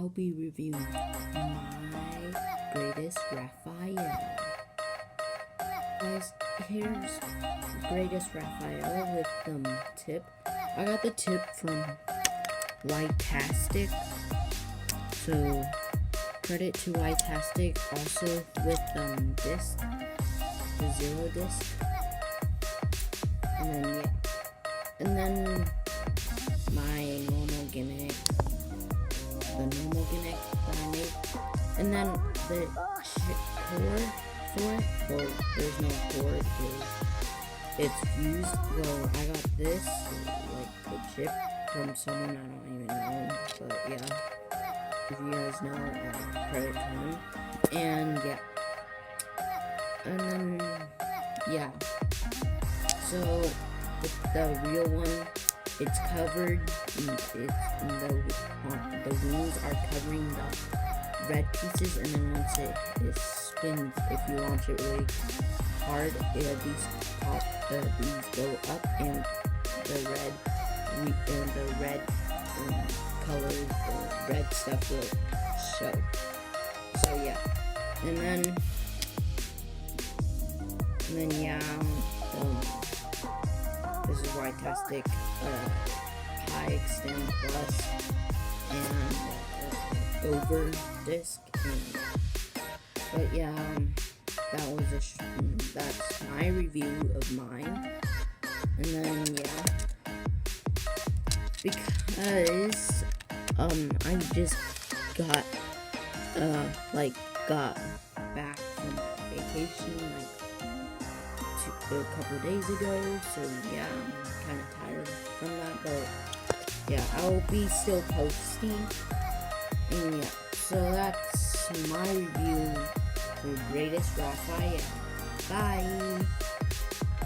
I'll be reviewing my greatest Raphael. Guys, here's greatest Raphael with the tip. I got the tip from Ytastic, so credit to Ytastic. Also with disc, the 0 disc, and then and then my normal gimmick, that I made, and then the cord for it. Well, there's no cord because it's fused. Well, I got this, like the chip, from someone I don't even know, but yeah, if you guys know, credit to him. And then so the real one, it's covered, the wings are covering the red pieces, and then once it spins, if you launch it really hard, these go up, and the red colors, the red stuff will show. So yeah, and then this is Ytastic high extend plus and over disc. But yeah, that's my review of mine. And then because I just got back from vacation a couple days ago, so yeah, I'm kind of tired from that, but yeah, I'll be still posting. And yeah, so that's my review for greatest Raphael. Bye.